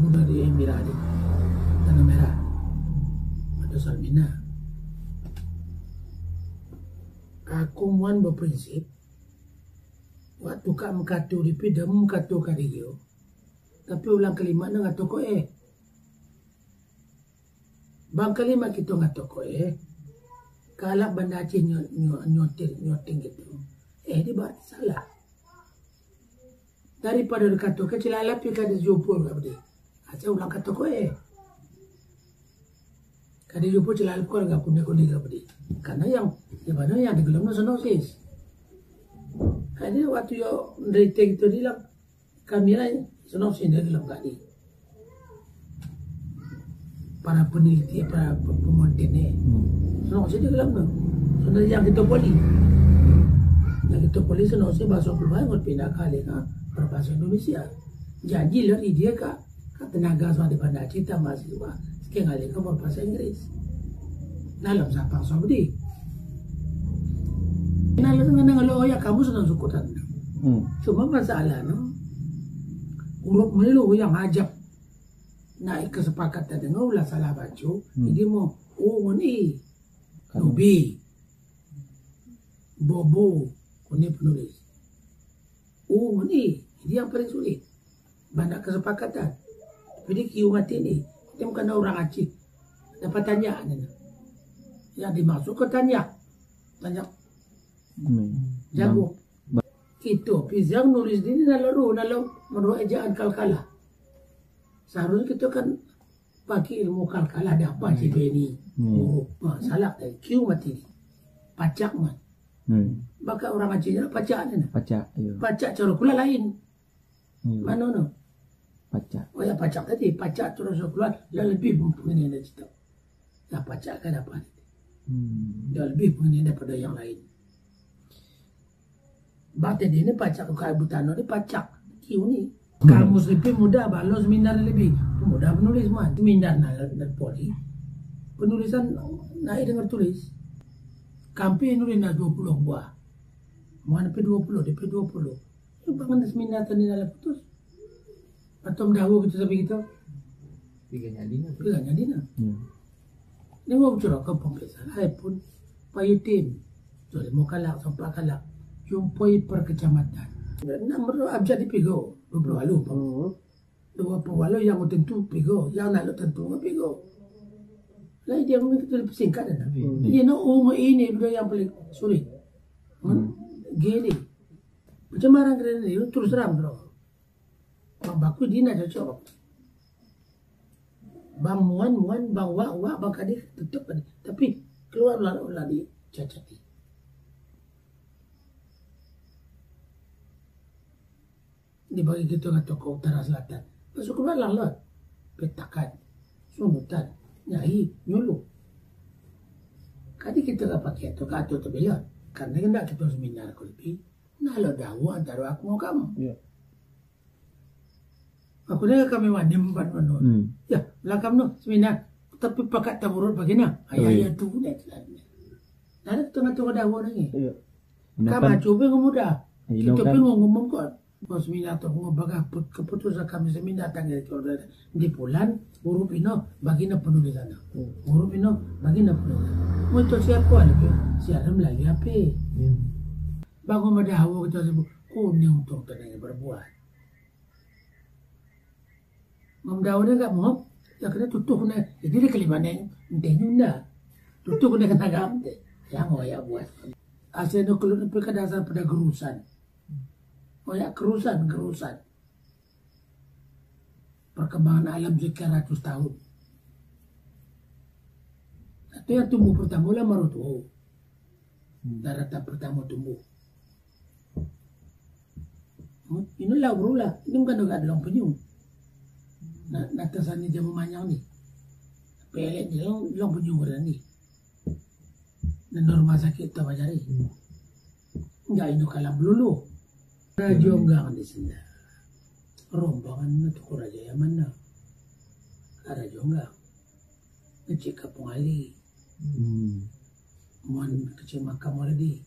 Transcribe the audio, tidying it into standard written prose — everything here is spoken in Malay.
Udah di Emirat di Tanah Merah atau Salmina. Aku muan berprinsip waktu kak mengkatu di pidem mengkatu kariyo. Tapi ulang kelima na ngato ko Bang kelima kita ngato ko Kalak benda aci nyoting gitu. Di berarti salah. Daripada dikato ke cilala pi kada jupur kabdi. Aca ulang kato ko Kada jupur cilala ko enggak punya ko kabdi. Karena yang di mana yang digelam sonosis. Kada waktu yo ndrite gitu dilang kamera sonosis digelam kadi. Para peneliti, para pemonten sonosis digelam no. Sonosis yang kita poli. Yang kita poli sonosis bahasa keluar ngot pindah kali kan. Berbahasa Indonesia. Janji lari dia kak tenaga soal di pandai cita mahasiswa sekian kali kau berbahasa Inggris. Dalam sapang sobdi. Nalar dengan lo ya kamu senang sukutan. Cuma masalah no. Urut melu yang ajab naik kesepakatan dengan ulah salah baju. Jadi mau ngoni Nubi Bobo ini penulis. Ini yang paling sulit. Banyak kesepakatan. Jadi kiumat ini, dia bukan orang Aceh. Dapat tanya. Yang dimaksud ke tanya. Tanya. Jago. Itu, Pizang nulis ini nalaru menurut ejaan kalkala. Seharusnya kita kan pakai ilmu kalkala. Ada apa sih ini? Salah. Kiumat ini. Pacak man. Baka orang Acehnya pacak ni. Pacak cara kula lain. Mana no? Pacak. Oh ya pacak tadi, pacak cara kula lebih mempunyai dari situ. Ya pacak kan apa? Dia lebih mempunyai daripada yang lain. Bate ini pacak ke Ibu Tano ni pacak. Kiu ni. Kamus lebih mudah, balos seminar lebih mudah penulis mah. Seminar dan poli. Penulisan naik dengan tulis. Kampi nulis na 20 buah. Mana P20, DP20. Itu bangun seminar tadi dalam putus. Atau mendahulu gitu sampai gitu. Piganya dina. Ini mau bicara ke pemeriksaan. Hai pun payitin. Jadi mau kalak sampai kalak. Jumpai per kecamatan. Nomor abjad di pigo. 20 yang tentu pigo. Yang nak tentu nggak pigo. Lah dia mungkin lebih singkat kan. Dia nak ini yang paling sulit. Gini. Macam orang keren ni terus terang bro. Bang baku dia nak cocok. Bang muan, bang wak, bang kadir tutup kan. Tapi keluarlah di cacati. Dibagi kita ke toko utara selatan. Masuk keluarlah lah. Petakan, sunutan. Nyai nyulu. Kadi kita tak pakai tu kata tu bela. Karena hendak kita seminar ko lebih. Nalo dawo antara aku mau kamu. Aku dah kami wani membuat menurut. Ya, lah kamu seminar tapi pakai taburut bagaimana? Ayah tu dah. Nada tengah-tengah dawo lagi. Kamu cuba mudah. Kita pengen ngomong kau. Kau seminar tu ngobaga keputusan kami seminar tanggal di bulan huruf ino bagina penulisan. Huruf ino bagina penulisan. Untuk siapa lagi? Siapa lagi apa? Bangun madahawa kita sebut kuning untuk tenang berbuat. Memdaunnya enggak mau, ya kena tutup na. Jadi dia kelimanya entahnya tutup na kena gamte. Yang mau ya buat. Asalnya kalau mereka dasar pada gerusan. Oh ya gerusan. Perkembangan alam sekian ratus tahun. Itu yang tumbuh pertama lah marutuh. Daratan pertama tumbuh. Inilah berulah. Ini bukan ada long penyung. Natasan ni dia memanyang ni. Pelet ni long penyung berada ni. Dan rumah sakit tak bajari. Enggak ini kalah belulu. Raja enggak di sini. Rombangan na tu ko raja yang mana. Raja enggak. Ngecek ke pengali. Mohon kecil makam lagi.